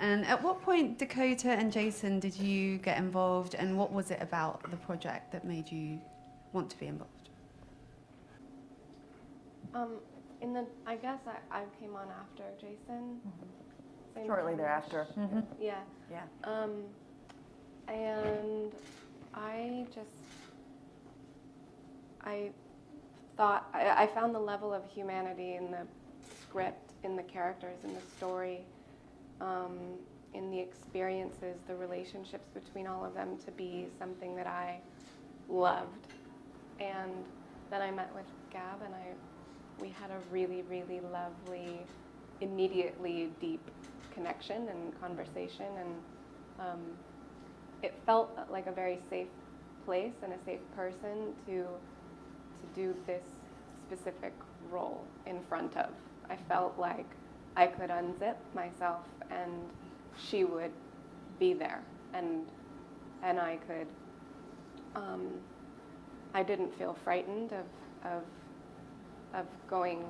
And at what point, Dakota and Jason, did you get involved, and what was it about the project that made you want to be involved? I guess I came on after Jason. Mm-hmm. Shortly thereafter. Mm-hmm. Yeah. Yeah. And I thought, I found the level of humanity in the script, in the characters, in the story, in the experiences, the relationships between all of them to be something that I loved. And then I met with Gab, and we had a really, really lovely, immediately deep connection and conversation, and it felt like a very safe place and a safe person to do this specific role in front of. I felt like I could unzip myself and she would be there, and I could, I didn't feel frightened of going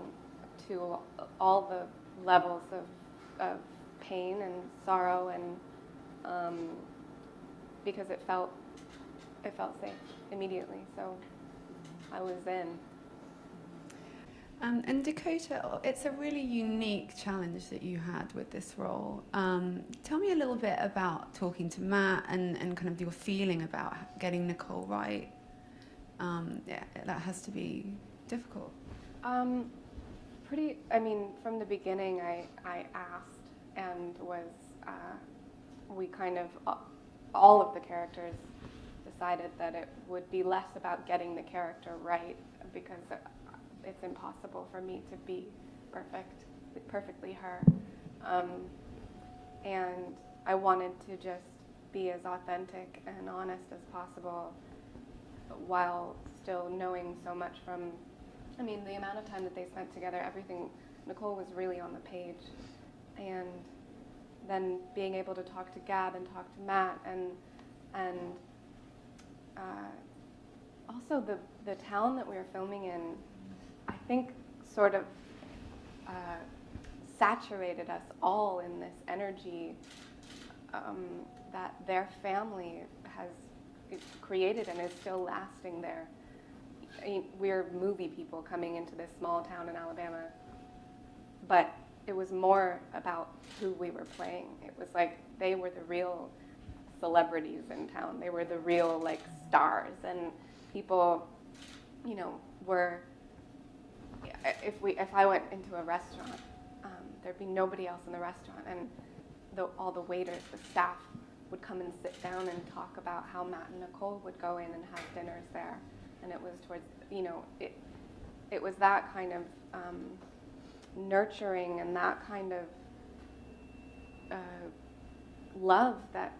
to all the levels of pain and sorrow, and because it felt safe immediately, so I was in. And Dakota, it's a really unique challenge that you had with this role. Tell me a little bit about talking to Matt and kind of your feeling about getting Nicole right. Yeah, that has to be difficult. From the beginning, I asked, and we kind of, all of the characters decided that it would be less about getting the character right, because it's impossible for me to be perfectly her. And I wanted to just be as authentic and honest as possible, while still knowing so much from, the amount of time that they spent together, everything. Nicole was really on the page. And then being able to talk to Gab and talk to Matt, and also the town that we were filming in, I think sort of saturated us all in this energy that their family has created and is still lasting there. We're movie people coming into this small town in Alabama, but it was more about who we were playing. It was like they were the real celebrities in town. They were the real stars, and people, were. If I went into a restaurant, there'd be nobody else in the restaurant, and all the waiters, the staff, would come and sit down and talk about how Matt and Nicole would go in and have dinners there. And it was towards, it was that kind of nurturing and that kind of love that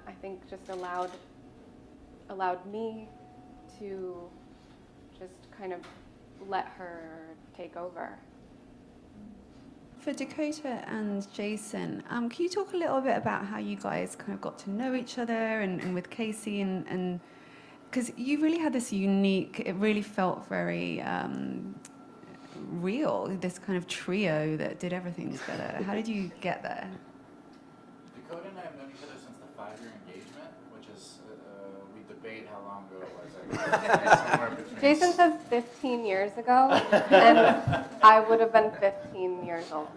I think just allowed me to just kind of let her take over. For Dakota and Jason, can you talk a little bit about how you guys kind of got to know each other, and with Casey, and because you really had this unique, it really felt very real, this kind of trio that did everything together. How did you get there? Dakota and I have known each other since the 5-year engagement, which is, we debate how long ago it was. Somewhere between. Jason says 15 years ago, and I would have been 15 years old.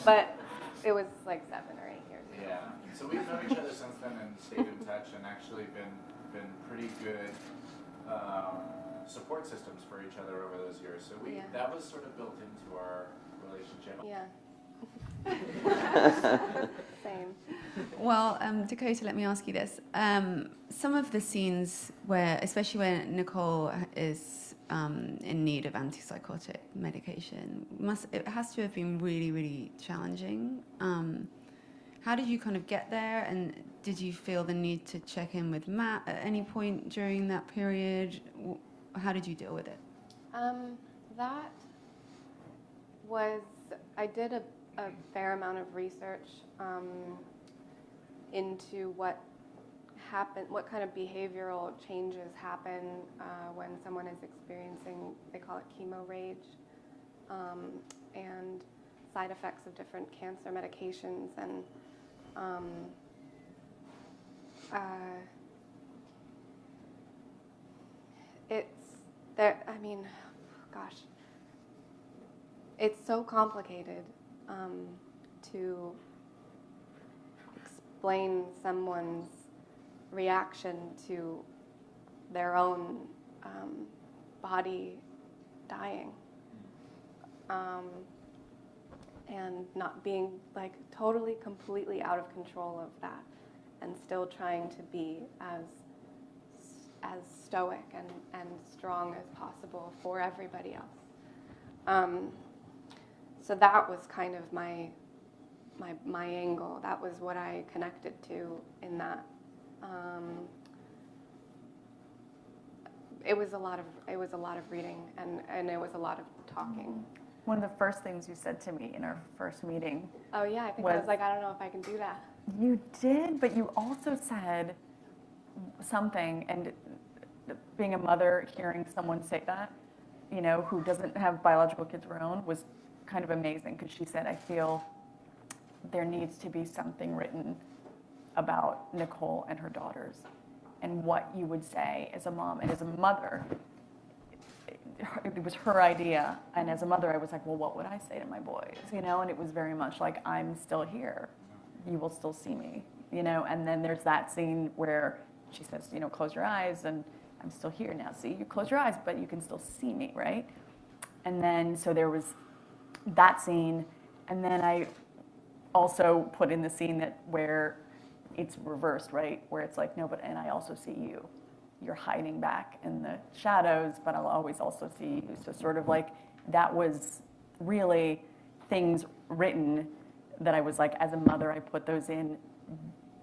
But it was like 7 or 8 years ago. Yeah, so we've known each other since then and stayed in touch, and actually been pretty good support systems for each other over those years. So that was sort of built into our relationship. Yeah. Same. Well, Dakota, let me ask you this. Some of the scenes where, especially when Nicole is in need of antipsychotic medication, it has to have been really, really challenging. How did you kind of get there, and did you feel the need to check in with Matt at any point during that period? How did you deal with it? That was, I did a fair amount of research into what kind of behavioral changes happen when someone is experiencing, they call it chemo rage. And side effects of different cancer medications, and it's there. I mean, gosh, it's so complicated to explain someone's reaction to their own body dying, and not being like totally, completely out of control of that, and still trying to be as stoic and strong as possible for everybody else. So that was kind of my angle. That was what I connected to in that. It was a lot of reading, and it was a lot of talking. One of the first things you said to me in our first meeting. Oh yeah, I think I was like, I don't know if I can do that. You did, but you also said something, and being a mother, hearing someone say that, you know, who doesn't have biological kids of her own, was kind of amazing, because she said, I feel there needs to be something written about Nicole and her daughters, and what you would say as a mom and as a mother. It was her idea, and as a mother I was like, well, what would I say to my boys, you know? And it was very much like, I'm still here, you will still see me, you know? And then there's that scene where she says, you know, close your eyes, and I'm still here now. See, you close your eyes, but you can still see me, right? And then, so there was that scene, and then I also put in the scene where it's reversed, right? Where it's like, no, but, and I also see you. You're hiding back in the shadows, but I'll always also see you. So sort of like, that was really things written that I was like, as a mother, I put those in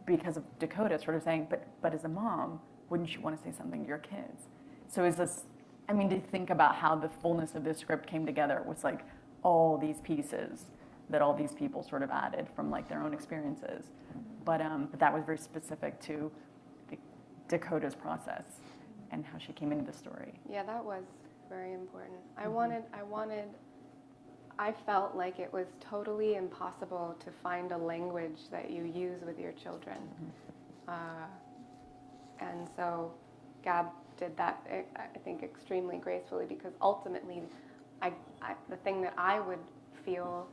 because of Dakota sort of saying, but as a mom, wouldn't you want to say something to your kids? So is this, I mean, to think about how the fullness of this script came together was like all these pieces that all these people sort of added from like their own experiences. But that was very specific to Dakota's process and how she came into the story. Yeah, that was very important. I felt like it was totally impossible to find a language that you use with your children. And so Gab did that, I think, extremely gracefully, because ultimately the thing that I would feel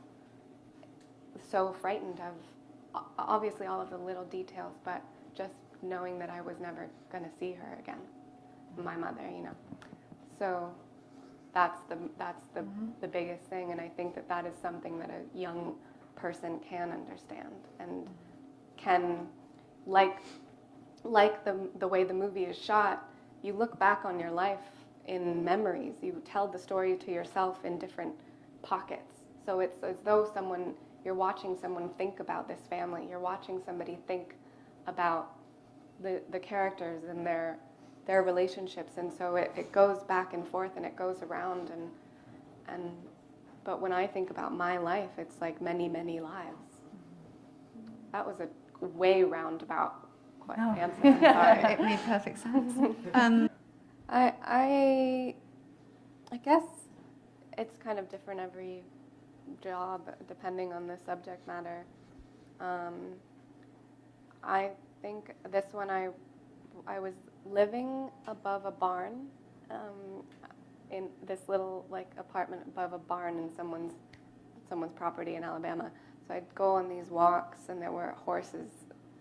so frightened of, obviously all of the little details, but just knowing that I was never going to see her again, my mother, you know. So that's the biggest thing, and I think that is something that a young person can understand, and can, like the way the movie is shot, you look back on your life in memories. You tell the story to yourself in different pockets. So it's as though you're watching someone think about this family. You're watching somebody think about the characters and their relationships, and so it goes back and forth, and it goes around, but when I think about my life, it's like many, many lives. That was a way roundabout answer. I'm sorry. It made perfect sense. I guess it's kind of different every job depending on the subject matter. I think this one I was living above a barn, in this little like apartment above a barn in someone's property in Alabama. So I'd go on these walks, and there were horses,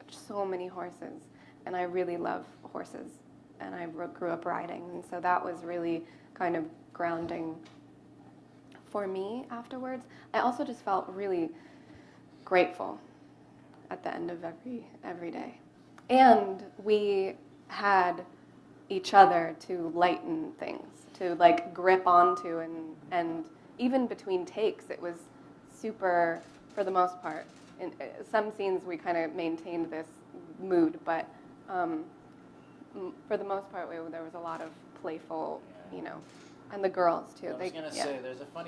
so many horses, and I really love horses, and I grew up riding, and so that was really kind of grounding for me afterwards. I also just felt really grateful at the end of every day. And we had each other to lighten things, to like grip onto, and even between takes, it was super, for the most part. In some scenes we kind of maintained this mood, but for the most part there was a lot of playful, you know, and the girls too. I was going to say, there's a funny